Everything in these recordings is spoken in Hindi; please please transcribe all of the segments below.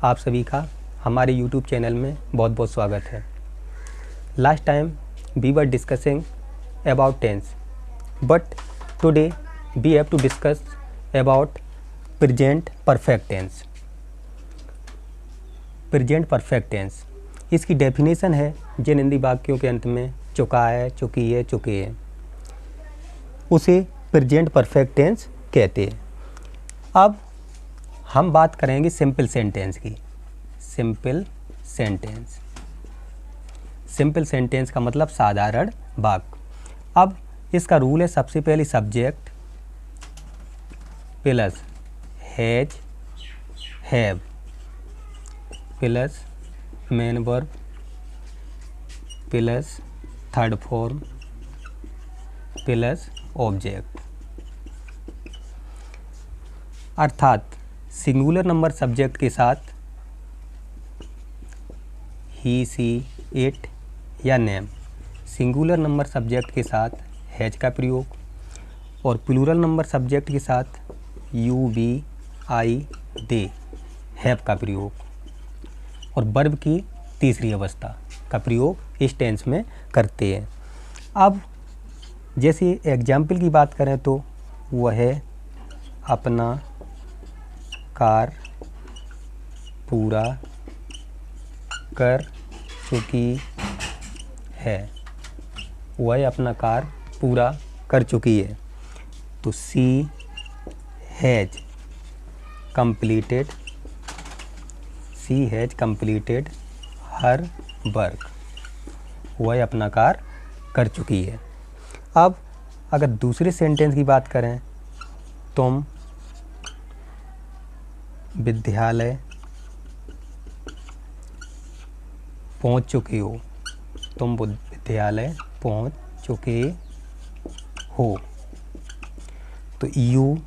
आप सभी का हमारे YouTube चैनल में बहुत बहुत स्वागत है। Last time we were discussing about tense, but today we have to discuss about present perfect tense. Present perfect tense, इसकी डेफिनेशन है जिन हिंदी वाक्यों के अंत में चुका है, चुकी है, चुके हैं, उसे प्रेजेंट परफेक्ट टेंस कहते हैं। अब हम बात करेंगे सिंपल सेंटेंस की। सिंपल सेंटेंस, सिंपल सेंटेंस का मतलब साधारण वाक्य। अब इसका रूल है, सबसे पहले subject plus has have plus main verb plus third form plus object. अर्थात सिंगुलर नंबर सब्जेक्ट के साथ ही, सी, इट या नेम, सिंगुलर नंबर सब्जेक्ट के साथ हैज का प्रयोग और प्लूरल नंबर सब्जेक्ट के साथ you, we, I, they, have का प्रयोग और वर्ब की तीसरी अवस्था का प्रयोग इस टेंस में करते हैं। अब जैसे एग्जाम्पल की बात करें तो वह अपना कार्य पूरा कर चुकी है। वह अपना कार्य पूरा कर चुकी है। तो she has completed, she has completed her work. वह अपना कार्य कर चुकी है। अब अगर दूसरे सेंटेंस की बात करें, तुम विद्यालय पहुंच चुके हो। तुम विद्यालय पहुंच चुके हो। तो you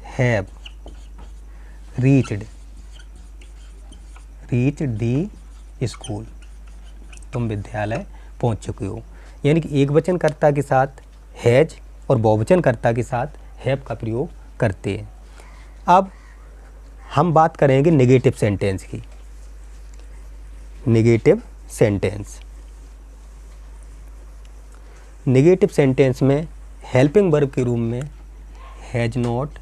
have reached the school. तुम विद्यालय पहुंच चुके हो। यानी कि एक वचन कर्ता के साथ हैज और बहुवचन कर्ता के साथ हैव का प्रयोग करते हैं। अब हम बात करेंगे नेगेटिव सेंटेंस की। नेगेटिव सेंटेंस, नेगेटिव सेंटेंस में हेल्पिंग वर्ब के रूप में हैज नॉट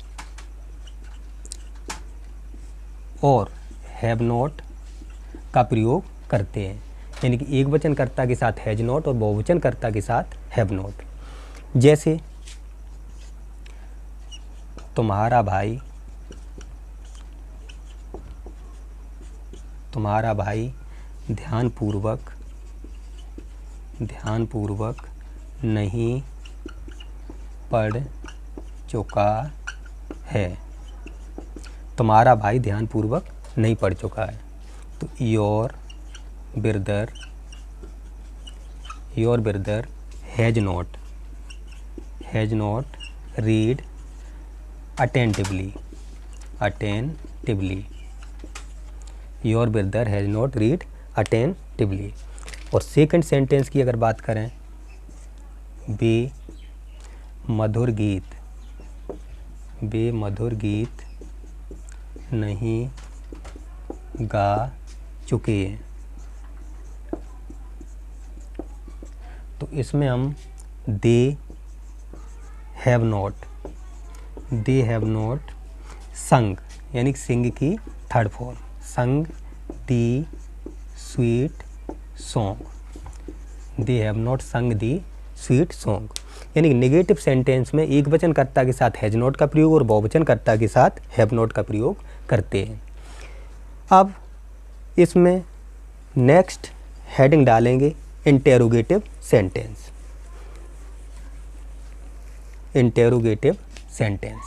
और हैव नॉट का प्रयोग करते हैं। यानी कि एक वचन कर्ता के साथ हैज नॉट और बहुवचन कर्ता के साथ हैव नॉट। जैसे तुम्हारा भाई ध्यानपूर्वक नहीं पढ़ चुका है। तुम्हारा भाई ध्यानपूर्वक नहीं पढ़ चुका है। तो your brother has not read attentively. Your brother has not read attentively. और सेकंड सेंटेंस की अगर बात करें, वे मधुर गीत नहीं गा चुके हैं। तो इसमें हम दे हैव नॉट संग, यानी सिंग की third form, sung the sweet song. They have not sung the sweet song. यानी नेगेटिव सेंटेंस में एक वचन कर्ता के साथ हैज नॉट का प्रयोग और बहुवचन कर्ता के साथ हैव नॉट का प्रयोग करते हैं। अब इसमें नेक्स्ट हेडिंग डालेंगे interrogative sentence. Interrogative sentence,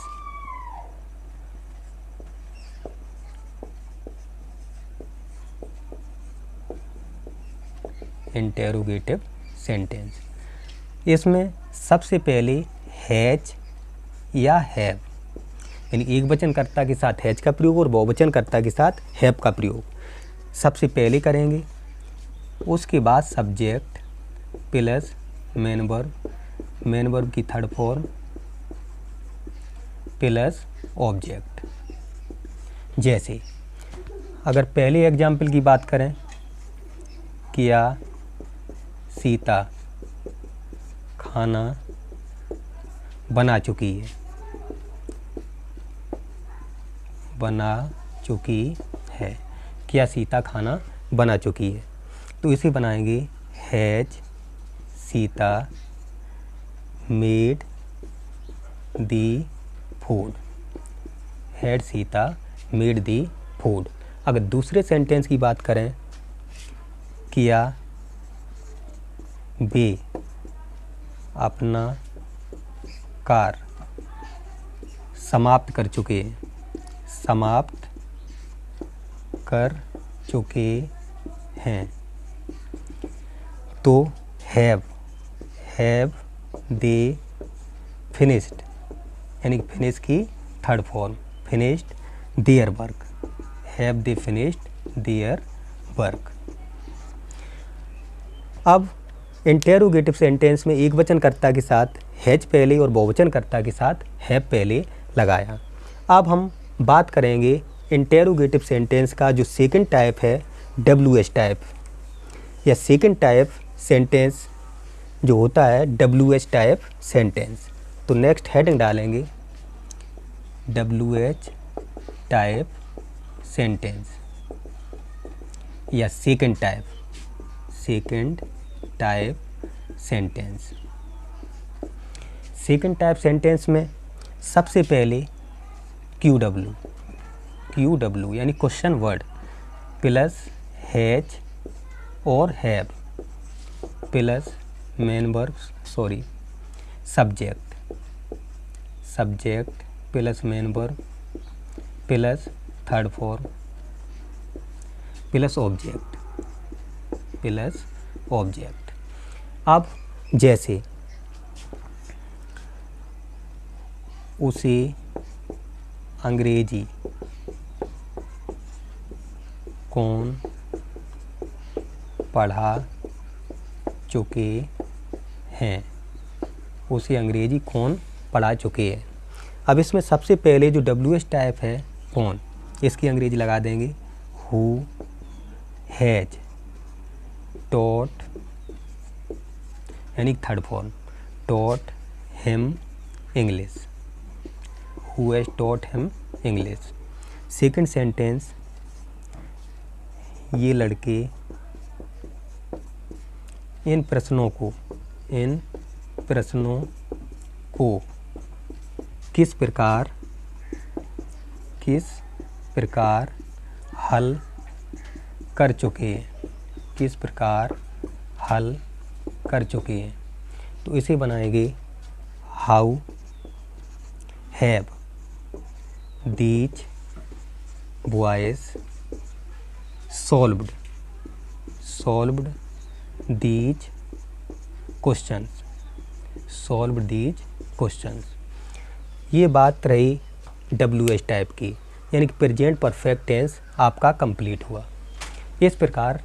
interrogative sentence, इसमें सबसे पहले हैज या हैव, यानी एक वचन कर्ता के साथ हैज का प्रयोग और बहुवचन कर्ता के साथ हैव का प्रयोग सबसे पहले करेंगे। उसके बाद सब्जेक्ट प्लस मेन वर्ब की थर्ड फॉर्म प्लस ऑब्जेक्ट। जैसे अगर पहले एग्जाम्पल की बात करें, क्या सीता खाना बना चुकी है, बना चुकी है, क्या सीता खाना बना चुकी है। तो इसे बनाएंगे has Sita made the food, had Sita made the food. अगर दूसरे सेंटेंस की बात करें, क्या वे अपना कार्य समाप्त कर चुके हैं, समाप्त कर चुके हैं। तो हैव दे फिनिश्ड, यानी फिनिश की third form, finished their work, have they finished their work. अब इंटेरोगेटिव सेंटेंस में एक वचनकर्ता के साथ हैज पहले और बहुवचनकर्ता के साथ हैव पहले लगाया। अब हम बात करेंगे इंटेरोगेटिव सेंटेंस का जो सेकंड टाइप है, WH टाइप, या सेकंड टाइप सेंटेंस जो होता है WH टाइप सेंटेंस। तो नेक्स्ट हेडिंग डालेंगे WH टाइप सेंटेंस या second type sentence. Second type sentence में सबसे पहले QW यानी क्वेश्चन वर्ड प्लस हैज और have plus main verb subject plus main verb plus third form plus object. अब जैसे उसे अंग्रेजी कौन पढ़ा चुके हैं, उसे अंग्रेजी कौन पढ़ा चुके हैं। अब इसमें सबसे पहले जो WH टाइप है कौन, इसकी अंग्रेजी लगा देंगे हु हैज टॉट, यानी third form taught him English, who has taught him English. Second sentence, ये लड़के इन प्रश्नों को किस प्रकार हल कर चुके हैं, तो इसे बनाएंगे how have these boys solved these questions. ये बात रही WH टाइप की, यानी कि प्रेजेंट परफेक्ट टेंस आपका कंप्लीट हुआ। इस प्रकार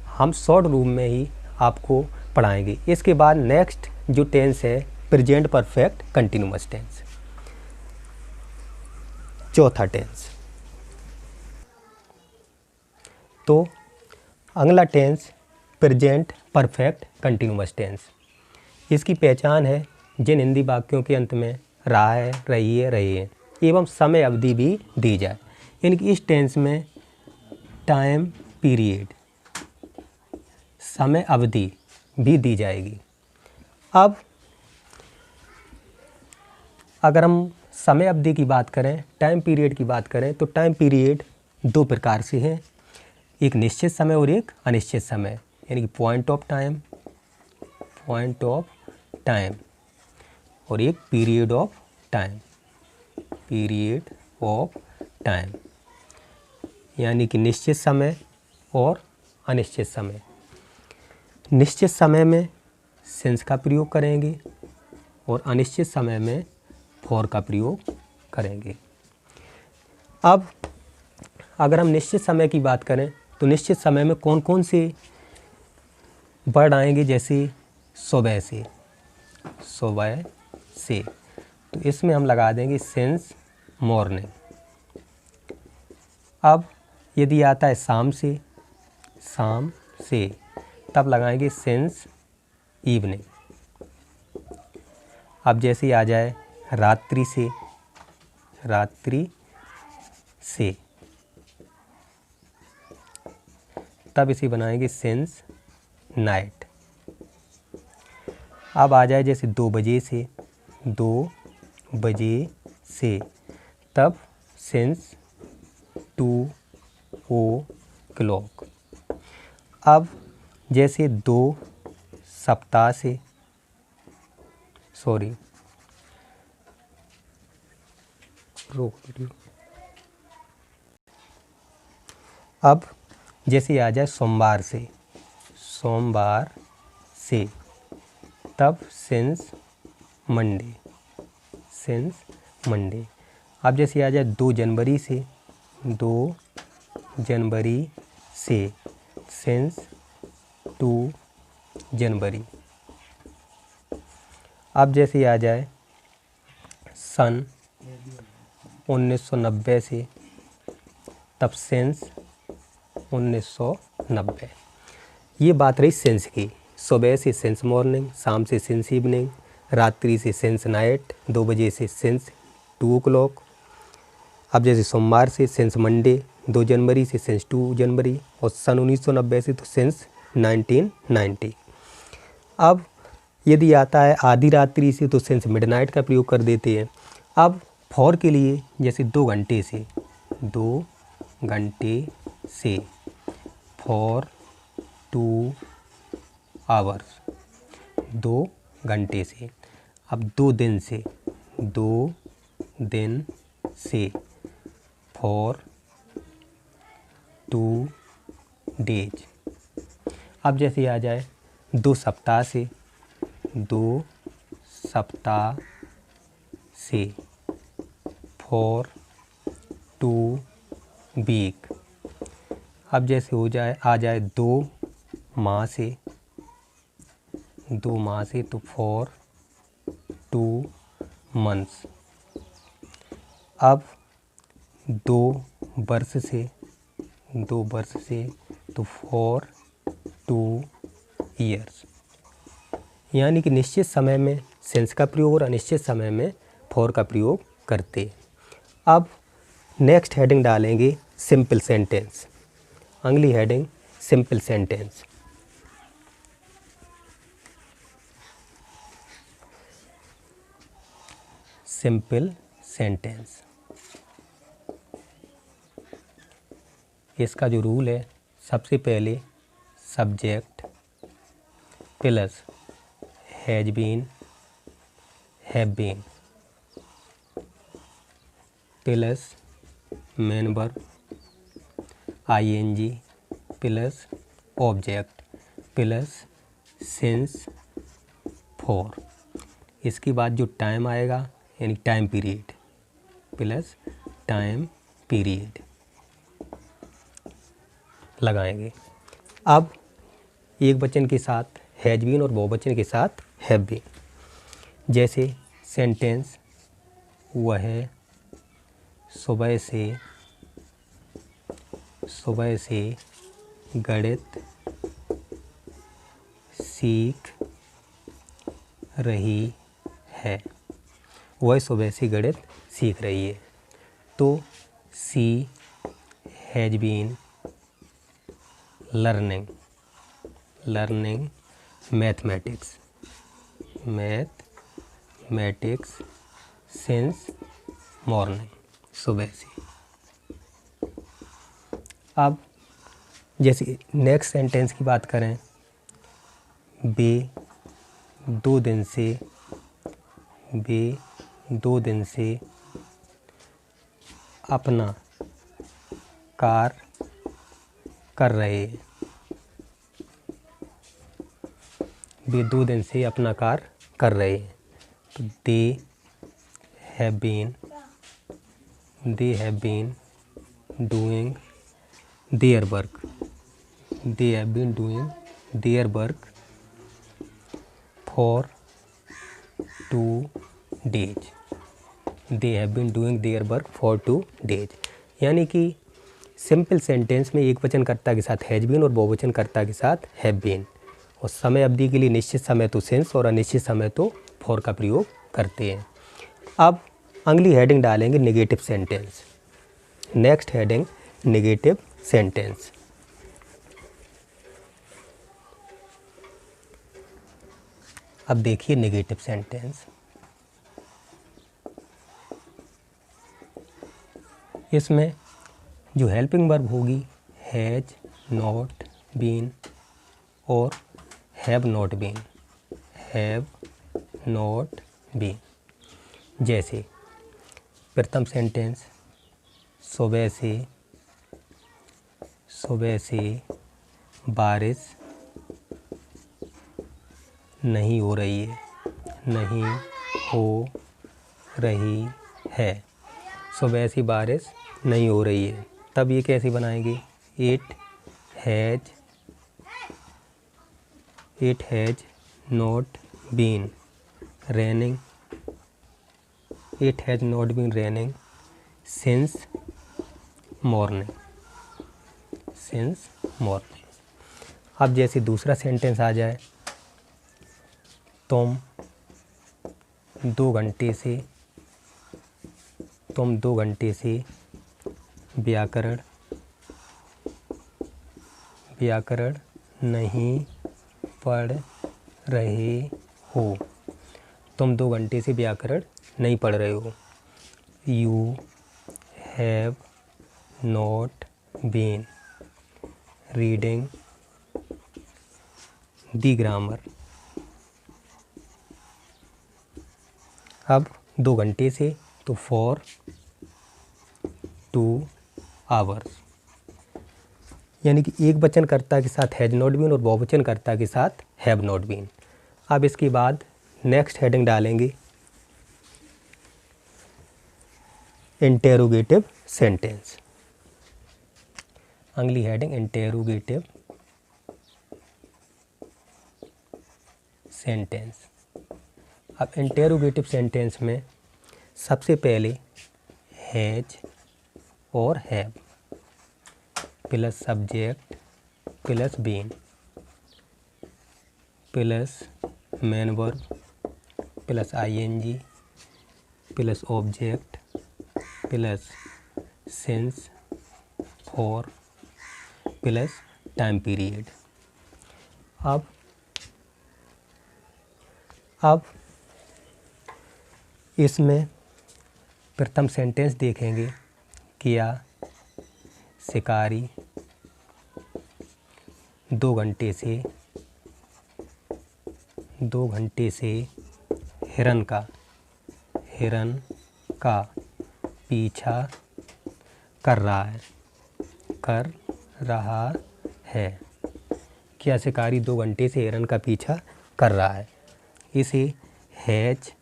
हम शॉर्ट रूप में ही आपको पढ़ाएंगे। इसके बाद नेक्स्ट जो टेंस है प्रेजेंट परफेक्ट कंटिन्यूअस टेंस, चौथा टेंस। तो अगला tense present perfect continuous tense. इसकी पहचान है जिन हिंदी वाक्यों के अंत में रहा है, रही है, रहे हैं एवं समय अवधि भी दी जाए, यानी कि इस टेंस में टाइम पीरियड, समय अवधि भी दी जाएगी। अब अगर हम समय अवधि की बात करें, टाइम पीरियड की बात करें, तो टाइम पीरियड दो प्रकार से हैं, एक निश्चित समय और एक अनिश्चित समय, यानी कि पॉइंट ऑफ टाइम और एक पीरियड ऑफ टाइम, यानी कि निश्चित समय और अनिश्चित समय। निश्चित समय में सिंस का प्रयोग करेंगे और अनिश्चित समय में फॉर का प्रयोग करेंगे। अब अगर हम निश्चित समय की बात करें तो निश्चित समय में कौन कौन से वर्ड आएंगे, जैसे सुबह से, तो इसमें हम लगा देंगे सिंस मॉर्निंग। अब यदि आता है शाम से तब लगाएंगे सिंस इवनिंग। अब जैसे आ जाए रात्रि से तब इसे बनाएंगे सिंस नाइट। अब आ जाए जैसे 2 बजे से तब सिंस 2 o'clock। अब जैसे 2 सप्ताह से अब जैसे आ जाए सोमवार से तब सिंस मंडे। अब जैसे आ जाए 2 जनवरी से सिंस 2 जनवरी। अब जैसे आ जाए सन 1990 से तब सिंस 1990। ये बात रही सिंस की। सुबह से सिंस मॉर्निंग, शाम से सिंस इवनिंग, रात्रि से सिंस नाइट, 2 बजे से सिंस 2 o'clock। अब जैसे सोमवार से सिंस मंडे, 2 जनवरी से सिंस 2 जनवरी और सन 1990 से तो सिंस 1990। अब यदि आता है आधी रात्रि से तो सिंस मिडनाइट का प्रयोग कर देते हैं। अब फॉर के लिए जैसे 2 घंटे से फॉर 2 आवर्स, 2 घंटे से। अब 2 दिन से फॉर 2 डेज। अब जैसे आ जाए 2 सप्ताह से फॉर 2 वीक। अब जैसे आ जाए 2 माह से तो फॉर 2 मंथ्स। अब 2 वर्ष से तो फॉर 2 ईयर्स। यानी कि निश्चित समय में सिंस का प्रयोग और अनिश्चित समय में फॉर का प्रयोग करते। अब नेक्स्ट हेडिंग डालेंगे सिंपल सेंटेंस। अगली heading simple sentence. Simple sentence, इसका जो रूल है, सबसे पहले subject plus has been, have been plus main verb ING plus object plus since for. इसके बाद जो टाइम आएगा यानी time period plus time period लगाएंगे। अब एक वचन के साथ हैज बीन और बहुवचन के साथ हैव बीन। जैसे सेंटेंस, वह सुबह से गणित सीख रही है। वह सुबह से गणित सीख रही है तो she has been learning mathematics since morning, सुबह से। अब जैसे नेक्स्ट सेंटेंस की बात करें, वे 2 दिन से अपना कार्य कर रहे हैं। वे 2 दिन से अपना कार्य कर रहे हैं तो they have been doing their work. They have been doing their work for 2 days। They have been doing their work for 2 days। यानी कि सिंपल सेंटेंस में एक वचनकर्ता के साथ हैज बीन और बहुवचनकर्ता के साथ हैव बीन, और समय अवधि के लिए निश्चित समय तो सिंस और अनिश्चित समय तो फॉर का प्रयोग करते हैं। अब अगली हेडिंग डालेंगे negative sentence. Next heading negative sentence. अब देखिए नेगेटिव सेंटेंस। इसमें जो हेल्पिंग वर्ब होगी हैज नॉट बीन और have not been, have not been. जैसे प्रथम सेंटेंस, सुबह से बारिश नहीं हो रही है, नहीं हो रही है। सुबह से बारिश नहीं हो रही है, तब ये कैसे बनाएंगे? It has not been raining, it has not been raining since morning, since morning. अब जैसे दूसरा सेंटेंस आ जाए, तुम 2 घंटे से व्याकरण नहीं पढ़ रहे हो, तुम 2 घंटे से व्याकरण नहीं पढ़ रहे हो। You have not been reading the grammar. अब 2 घंटे से तो फॉर 2 आवर्स, यानी कि एक वचनकर्ता के साथ हैज नॉट बीन और बहुवचनकर्ता के साथ हैव नॉट बीन। अब इसके बाद नेक्स्ट हेडिंग डालेंगे इंटेरोगेटिव सेंटेंस। अगली हेडिंग इंटेरोगेटिव सेंटेंस। अब इंटेरोगेटिव सेंटेंस में सबसे पहले हैज और have plus subject plus been plus main verb plus ING plus object plus since for plus time period. अब इसमें प्रथम सेंटेंस देखेंगे, किया शिकारी 2 घंटे से हिरन का पीछा कर रहा है। क्या शिकारी 2 घंटे से हिरन का पीछा कर रहा है। इसे has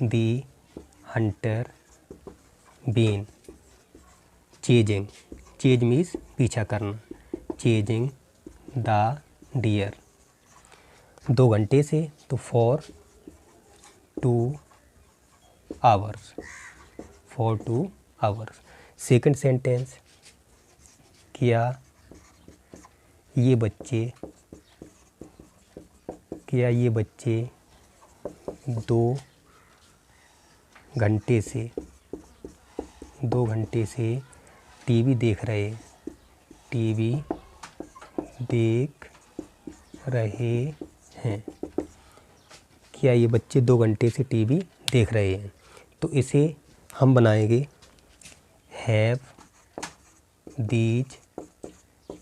the hunter been chasing, chase means पीछा करना, चेजिंग द डियर। 2 घंटे से तो for 2 hours, for 2 hours. Second sentence, क्या ये बच्चे 2 घंटे से टीवी देख रहे हैं। क्या ये बच्चे 2 घंटे से टीवी देख रहे हैं, तो इसे हम बनाएंगे have these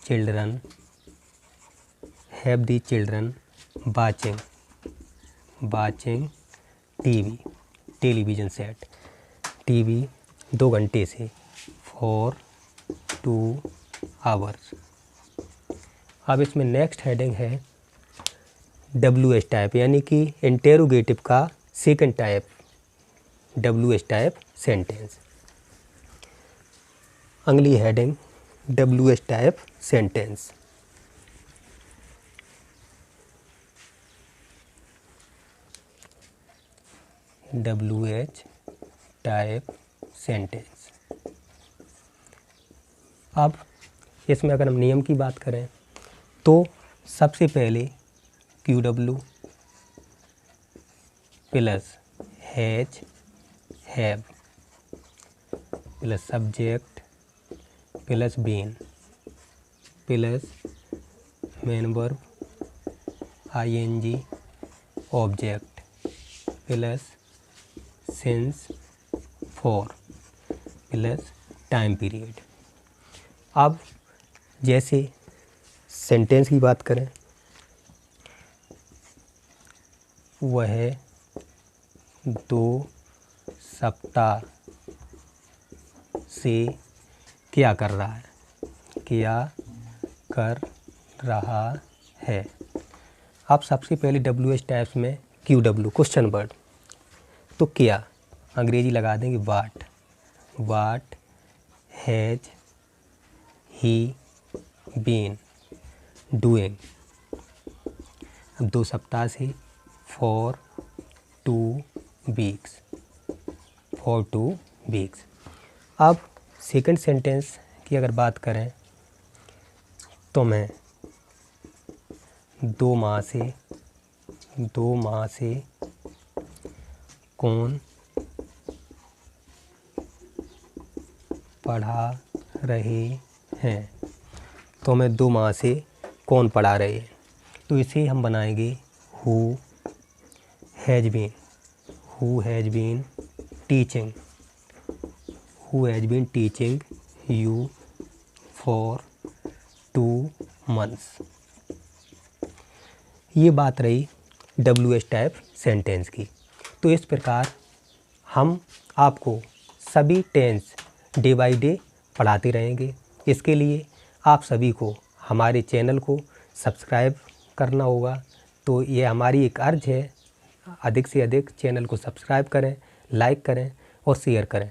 children watching TV, television set. TV 2 घंटे से फॉर 2 आवर्स। अब इसमें नेक्स्ट हेडिंग है WH टाइप, यानी कि इंटेरोगेटिव का second type, WH type sentence. अगली heading WH type sentence. WH type sentence. अब इसमें अगर हम नियम की बात करें तो सबसे पहले QW plus has have plus subject plus been plus main verb ING object plus since for plus time period. अब जैसे सेंटेंस की बात करें, वह 2 सप्ताह से क्या कर रहा है, क्या कर रहा है। अब सबसे पहले WH टाइप्स में QW क्वेश्चन वर्ड, तो क्या अंग्रेजी लगा देंगे वाट हैज ही बीन डूइंग। अब 2 सप्ताह से फॉर 2 वीक्स अब सेकंड सेंटेंस की अगर बात करें तो मैं 2 माह से कौन पढ़ा रहे हैं, तो मैं 2 माह से कौन पढ़ा रहे हैं, तो इसे हम बनाएंगे who has been teaching you for 2 months. ये बात रही WH टाइप सेंटेंस की। तो इस प्रकार हम आपको सभी टेंस डे बाय डे पढ़ाते रहेंगे। इसके लिए आप सभी को हमारे चैनल को सब्सक्राइब करना होगा। तो ये हमारी एक अर्ज़ है, अधिक से अधिक चैनल को सब्सक्राइब करें, लाइक करें और शेयर करें।